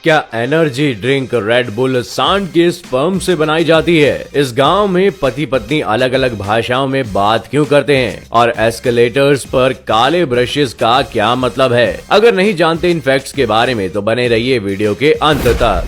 क्या energy drink red bull सांड के स्पर्म से बनाई जाती है? इस गांव में पति पत्नी अलग अलग भाषाओं में बात क्यों करते हैं? और एस्केलेटर्स पर काले ब्रशेस का क्या मतलब है? अगर नहीं जानते इन फैक्ट्स के बारे में तो बने रहिए वीडियो के अंत तक।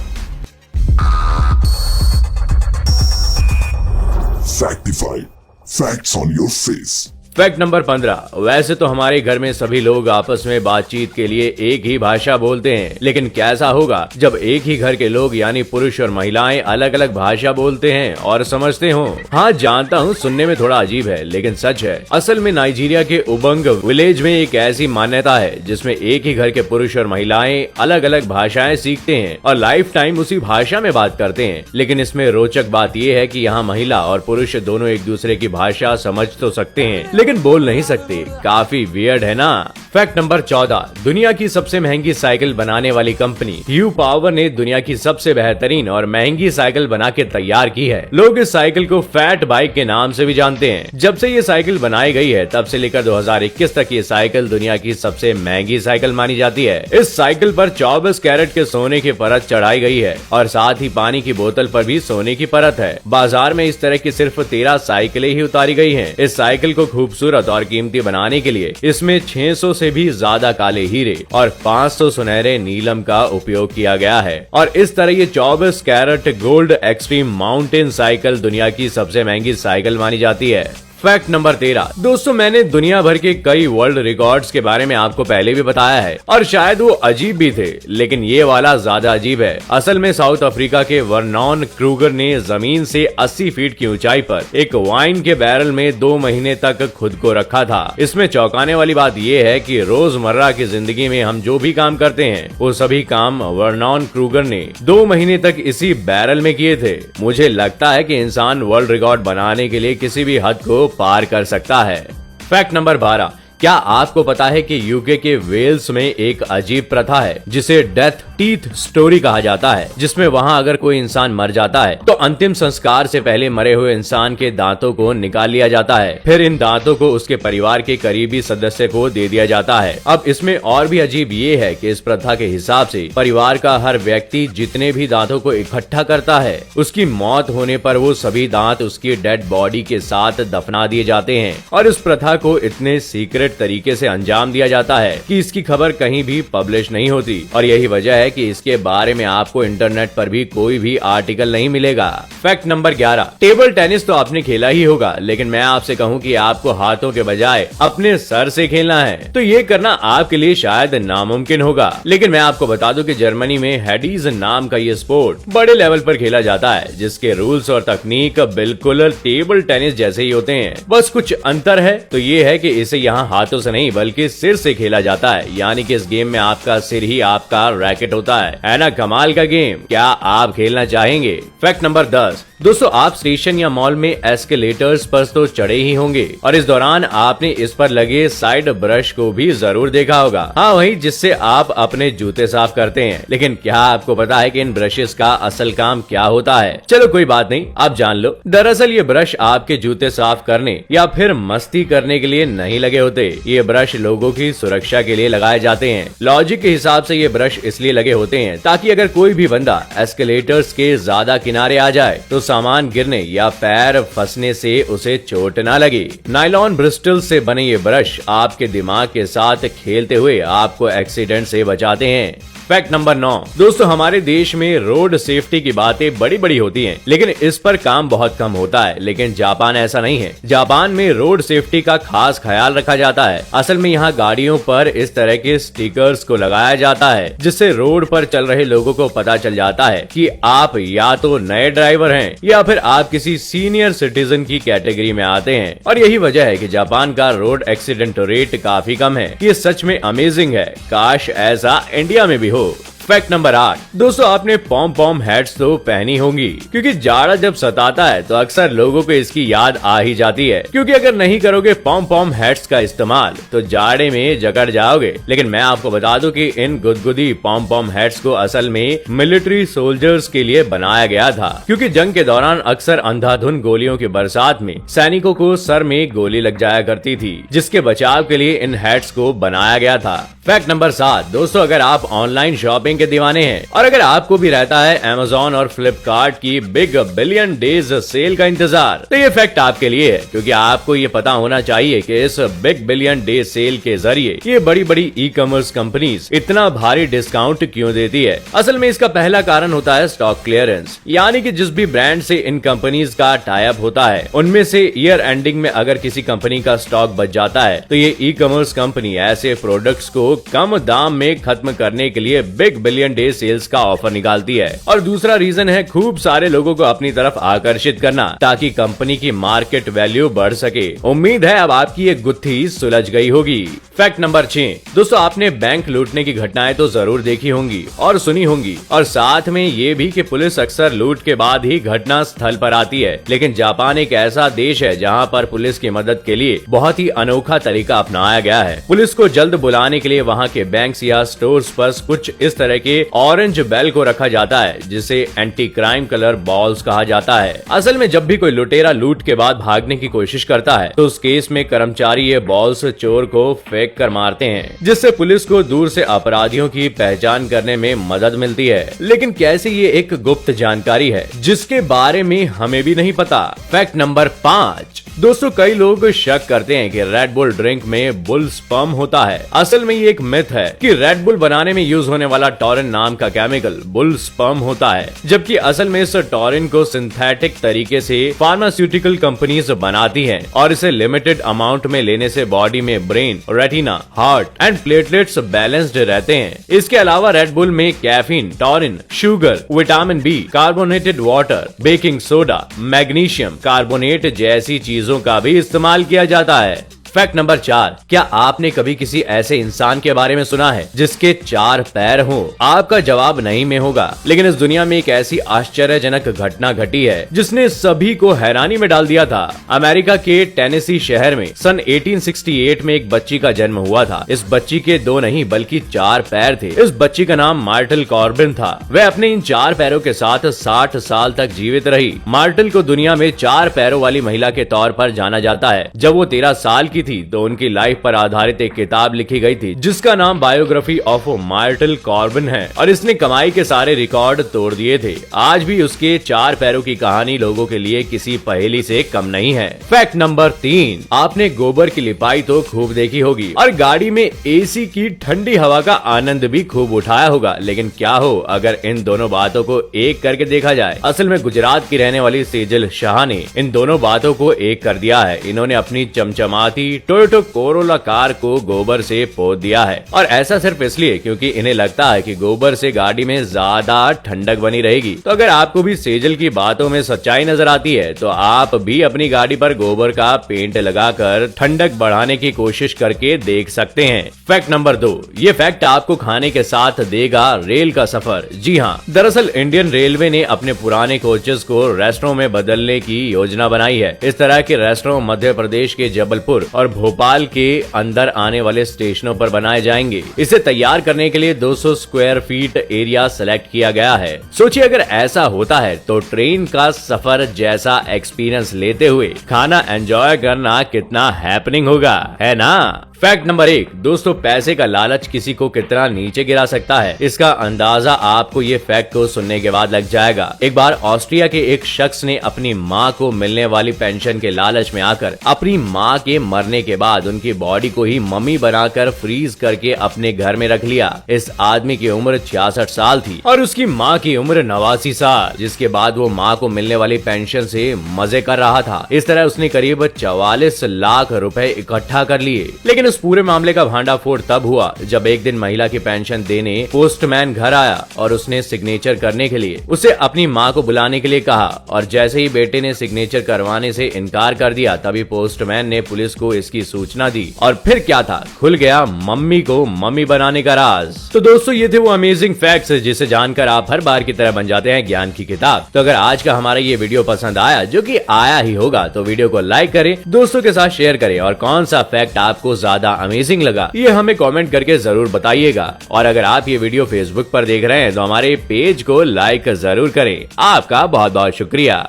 Factify. Facts on your face. Fact number 15। वैसे तो हमारे घर में सभी लोग आपस में बातचीत के लिए एक ही भाषा बोलते हैं, लेकिन कैसा होगा जब एक ही घर के लोग यानी पुरुष और महिलाएं अलग अलग भाषा बोलते हैं और समझते हो? हाँ जानता हूँ, सुनने में थोड़ा अजीब है लेकिन सच है। असल में नाइजीरिया के उबंग विलेज में एक ऐसी मान्यता है जिसमें एक ही घर के पुरुष और महिलाएं अलग अलग भाषाएं सीखते हैं और लाइफ टाइम उसी भाषा में बात करते हैं। लेकिन इसमें रोचक बात यह है कि यहाँ महिला और पुरुष दोनों एक दूसरे की भाषा समझ तो सकते हैं लेकिन बोल नहीं सकते। काफी वियर्ड है ना। Fact number 14। दुनिया की सबसे महंगी साइकिल बनाने वाली कंपनी ह्यू पावर ने दुनिया की सबसे बेहतरीन और महंगी साइकिल बना के तैयार की है। लोग इस साइकिल को फैट बाइक के नाम से भी जानते हैं। जब से ये साइकिल बनाई गई है तब से लेकर 2021 तक ये साइकिल दुनिया की सबसे महंगी साइकिल मानी जाती है। इस साइकिल पर 24 कैरेट के सोने की परत चढ़ाई गई है और साथ ही पानी की बोतल पर भी सोने की परत है। बाजार में इस तरह की सिर्फ 13 साइकिलें ही उतारी गई है। इस साइकिल को खूबसूरत और कीमती बनाने के लिए इसमें 600 से भी ज्यादा काले हीरे और 500 सुनहरे नीलम का उपयोग किया गया है और इस तरह ये 24 carat gold extreme mountain cycle दुनिया की सबसे महंगी साइकिल मानी जाती है। Fact number 13। दोस्तों मैंने दुनिया भर के कई वर्ल्ड रिकॉर्ड्स के बारे में आपको पहले भी बताया है और शायद वो अजीब भी थे, लेकिन ये वाला ज्यादा अजीब है। असल में साउथ अफ्रीका के वर्नॉन क्रूगर ने जमीन से 80 फीट की ऊंचाई पर एक वाइन के बैरल में 2 महीने तक खुद को रखा था। इसमें चौंकाने वाली बात ये है कि रोजमर्रा की जिंदगी में हम जो भी काम करते हैं वो सभी काम वर्नॉन क्रूगर ने 2 महीने तक इसी बैरल में किए थे। मुझे लगता है कि इंसान वर्ल्ड रिकॉर्ड बनाने के लिए किसी भी हद को पार कर सकता है। Fact number 12। क्या आपको पता है कि यूके के वेल्स में एक अजीब प्रथा है जिसे डेथ टीथ स्टोरी कहा जाता है, जिसमें वहां अगर कोई इंसान मर जाता है तो अंतिम संस्कार से पहले मरे हुए इंसान के दांतों को निकाल लिया जाता है। फिर इन दांतों को उसके परिवार के करीबी सदस्य को दे दिया जाता है। अब इसमें और भी अजीब ये है कि इस प्रथा के हिसाब से परिवार का हर व्यक्ति जितने भी दांतों को इकट्ठा करता है उसकी मौत होने पर वो सभी दांत उसकी डेड बॉडी के साथ दफना दिए जाते हैं और इस प्रथा को इतने सीक्रेट तरीके से अंजाम दिया जाता है कि इसकी खबर कहीं भी पब्लिश नहीं होती और यही वजह है कि इसके बारे में आपको इंटरनेट पर भी कोई भी आर्टिकल नहीं मिलेगा। Fact number 11। टेबल टेनिस तो आपने खेला ही होगा, लेकिन मैं आपसे कहूं कि आपको हाथों के बजाय अपने सर से खेलना है तो ये करना आपके लिए शायद नामुमकिन होगा। लेकिन मैं आपको बता दूं कि जर्मनी में हेडीज नाम का ये स्पोर्ट बड़े लेवल पर खेला जाता है, जिसके रूल्स और तकनीक बिल्कुल टेबल टेनिस जैसे ही होते हैं। बस कुछ अंतर है तो ये है कि इसे यहाँ हाथों से नहीं बल्कि सिर से खेला जाता है, यानी कि इस गेम में आपका सिर ही आपका रैकेट होता है ना। कमाल का गेम, क्या आप खेलना चाहेंगे? Fact number 10। दोस्तों आप स्टेशन या मॉल में एस्केलेटर्स पर तो चढ़े ही होंगे और इस दौरान आपने इस पर लगे साइड ब्रश को भी जरूर देखा होगा। हाँ वही जिससे आप अपने जूते साफ करते हैं। लेकिन क्या आपको पता है कि इन ब्रशेस का असल काम क्या होता है? चलो कोई बात नहीं, आप जान लो। दरअसल ये ब्रश आपके जूते साफ करने या फिर मस्ती करने के लिए नहीं लगे होते। ये ब्रश लोगों की सुरक्षा के लिए लगाए जाते हैं। लॉजिक के हिसाब से ये ब्रश इसलिए लगे होते हैं ताकि अगर कोई भी बंदा एस्केलेटर्स के ज्यादा किनारे आ जाए तो सामान गिरने या पैर फंसने से उसे चोट ना लगे। नायलॉन ब्रिस्टल से बने ये ब्रश आपके दिमाग के साथ खेलते हुए आपको एक्सीडेंट से बचाते हैं। Fact number 9। दोस्तों हमारे देश में रोड सेफ्टी की बातें बड़ी बड़ी होती हैं, लेकिन इस पर काम बहुत कम होता है। लेकिन जापान ऐसा नहीं है। जापान में रोड सेफ्टी का खास ख्याल रखा जाता है। असल में यहाँ गाड़ियों पर इस तरह के स्टिकर्स को लगाया जाता है जिससे रोड पर चल रहे लोगों को पता चल जाता है कि आप या तो नए ड्राइवर हैं या फिर आप किसी सीनियर सिटीजन की कैटेगरी में आते हैं। और यही वजह है कि जापान का रोड एक्सीडेंट रेट काफी कम है। ये सच में अमेजिंग है, काश ऐसा इंडिया में भी हो। Fact number 8। दोस्तों आपने पॉम पॉम हैट्स तो पहनी होंगी, क्योंकि जाड़ा जब सताता है तो अक्सर लोगों को इसकी याद आ ही जाती है। क्योंकि अगर नहीं करोगे पॉम पॉम हैट्स का इस्तेमाल तो जाड़े में जकड़ जाओगे। लेकिन मैं आपको बता दूं कि इन गुदगुदी पॉम पॉम हैट्स को असल में मिलिट्री सोल्जर्स के लिए बनाया गया था, क्योंकि जंग के दौरान अक्सर अंधाधुंध गोलियों की बरसात में सैनिकों को सर में गोली लग जाया करती थी, जिसके बचाव के लिए इन हैट्स को बनाया गया था। Fact number 7। दोस्तों अगर आप ऑनलाइन शॉपिंग शॉपिंग के दीवाने हैं। और अगर आपको भी रहता है Amazon और Flipkart की बिग बिलियन डेज सेल का इंतजार, तो ये फैक्ट आपके लिए है, क्योंकि आपको ये पता होना चाहिए कि इस बिग बिलियन डे सेल के जरिए ये बड़ी बड़ी ई कॉमर्स कंपनीज इतना भारी डिस्काउंट क्यों देती है। असल में इसका पहला कारण होता है स्टॉक क्लियरेंस, यानी कि जिस भी ब्रांड से इन कंपनीज का टाई अप होता है, उनमें से ईयर एंडिंग में अगर किसी कंपनी का स्टॉक बच जाता है, तो ये ई कॉमर्स कंपनी ऐसे प्रोडक्ट्स को कम दाम में खत्म करने के लिए बिग बिलियन डे सेल्स का ऑफर निकालती है। और दूसरा रीजन है खूब सारे लोगों को अपनी तरफ आकर्षित करना, ताकि कंपनी की मार्केट वैल्यू बढ़ सके। उम्मीद है अब आपकी ये गुत्थी सुलझ गई होगी। फैक्ट नंबर 6, दोस्तों आपने बैंक लूटने की घटनाएं तो जरूर देखी होंगी और सुनी होंगी, और साथ में ये भी कि पुलिस अक्सर लूट के बाद ही घटना स्थल पर आती है। लेकिन जापान एक ऐसा देश है जहां पर पुलिस की मदद के लिए बहुत ही अनोखा तरीका अपनाया गया है। पुलिस को जल्द बुलाने के लिए वहां के बैंक्स या स्टोर्स पर कुछ इस तरह के ऑरेंज बेल को रखा जाता है, जिसे एंटी क्राइम कलर बॉल्स कहा जाता है। असल में जब भी कोई लुटेरा लूट के बाद भागने की कोशिश करता है, तो उस केस में कर्मचारी ये बॉल्स चोर को फेंक कर मारते हैं, जिससे पुलिस को दूर से अपराधियों की पहचान करने में मदद मिलती है। लेकिन कैसे ये एक गुप्त जानकारी है जिसके बारे में हमें भी नहीं पता। फैक्ट नंबर 5, दोस्तों कई लोग शक करते हैं कि रेड बुल ड्रिंक में बुल स्पर्म होता है। असल में ये एक मिथ है कि रेड बुल बनाने में यूज होने वाला टॉरिन नाम का केमिकल बुल स्पर्म होता है, जबकि असल में इस टॉरिन को सिंथेटिक तरीके से फार्मास्यूटिकल कंपनीज बनाती हैं और इसे लिमिटेड अमाउंट में लेने से बॉडी में brain, retina, heart and platelets balanced रहते हैं। इसके अलावा रेड बुल में caffeine, taurine, sugar, vitamin B, carbonated water, baking soda, magnesium carbonate जैसी चीजों का भी इस्तेमाल किया जाता है। फैक्ट नंबर 4, क्या आपने कभी किसी ऐसे इंसान के बारे में सुना है जिसके 4 पैर हों? आपका जवाब नहीं में होगा, लेकिन इस दुनिया में एक ऐसी आश्चर्यजनक घटना घटी है जिसने सभी को हैरानी में डाल दिया था। अमेरिका के टेनेसी शहर में सन 1868 में एक बच्ची का जन्म हुआ था। इस बच्ची के 2 नहीं बल्कि 4 पैर थे। इस बच्ची का नाम मार्टल कॉर्बिन था। वह अपने इन 4 पैरों के साथ 60 साल तक जीवित रही। मार्टल को दुनिया में 4 पैरों वाली महिला के तौर पर जाना जाता है। जब वो 13 साल की थी तो उनकी लाइफ पर आधारित एक किताब लिखी गई थी जिसका नाम बायोग्राफी ऑफ मार्टल कॉर्बिन है, और इसने कमाई के सारे रिकॉर्ड तोड़ दिए थे। आज भी उसके 4 पैरों की कहानी लोगों के लिए किसी पहेली से कम नहीं है। फैक्ट नंबर 3, आपने गोबर की लिपाई तो खूब देखी होगी और गाड़ी में एसी की ठंडी हवा का आनंद भी खूब उठाया होगा, लेकिन क्या हो अगर इन दोनों बातों को एक करके देखा जाए। असल में गुजरात की रहने वाली सेजल शाह ने इन दोनों बातों को एक कर दिया है। इन्होंने अपनी चमचमाती टोयोटा कोरोला कार को गोबर से पोत दिया है, और ऐसा सिर्फ इसलिए क्योंकि इन्हें लगता है कि गोबर से गाड़ी में ज्यादा ठंडक बनी रहेगी। तो अगर आपको भी सेजल की बातों में सच्चाई नजर आती है तो आप भी अपनी गाड़ी पर गोबर का पेंट लगाकर ठंडक बढ़ाने की कोशिश करके देख सकते हैं। फैक्ट नंबर 2, ये फैक्ट आपको खाने के साथ देगा रेल का सफर। जी हाँ, दरअसल इंडियन रेलवे ने अपने पुराने कोचेस को रेस्टोरों में बदलने की योजना बनाई है। इस तरह के रेस्टोरों मध्य प्रदेश के जबलपुर और भोपाल के अंदर आने वाले स्टेशनों पर बनाए जाएंगे। इसे तैयार करने के लिए 200 स्क्वायर फीट एरिया सेलेक्ट किया गया है। सोचिए अगर ऐसा होता है तो ट्रेन का सफर जैसा एक्सपीरियंस लेते हुए खाना एंजॉय करना कितना हैपनिंग होगा, है ना। फैक्ट नंबर 1, दोस्तों पैसे का लालच किसी को कितना नीचे गिरा सकता है, इसका अंदाजा आपको ये फैक्ट को सुनने के बाद लग जाएगा। एक बार ऑस्ट्रिया के एक शख्स ने अपनी माँ को मिलने वाली पेंशन के लालच में आकर अपनी माँ के मरने के बाद उनकी बॉडी को ही मम्मी बनाकर फ्रीज करके अपने घर में रख लिया। इस आदमी की उम्र 66 साल थी और उसकी माँ की उम्र 89 साल, जिसके बाद वो माँ को मिलने वाली पेंशन से मजे कर रहा था। इस तरह उसने करीब 44 लाख रुपए इकट्ठा कर लिए। लेकिन इस पूरे मामले का भांडाफोड़ तब हुआ जब एक दिन महिला की पेंशन देने पोस्टमैन घर आया और उसने सिग्नेचर करने के लिए उसे अपनी माँ को बुलाने के लिए कहा, और जैसे ही बेटे ने सिग्नेचर करवाने से इनकार कर दिया तभी पोस्टमैन ने पुलिस को इसकी सूचना दी, और फिर क्या था, खुल गया मम्मी को मम्मी बनाने का राज। तो दोस्तों ये थे वो अमेजिंग फैक्ट्स जिसे जानकर आप हर बार की तरह बन जाते हैं ज्ञान की किताब। तो अगर आज का हमारा ये वीडियो पसंद आया, जो कि आया ही होगा, तो वीडियो को लाइक करें, दोस्तों के साथ शेयर करें, और कौन सा फैक्ट आपको ज्यादा अमेजिंग लगा ये हमें कमेंट करके जरूर बताइएगा। और अगर आप ये वीडियो फेसबुक पर देख रहे हैं तो हमारे पेज को लाइक जरूर करें। आपका बहुत बहुत शुक्रिया।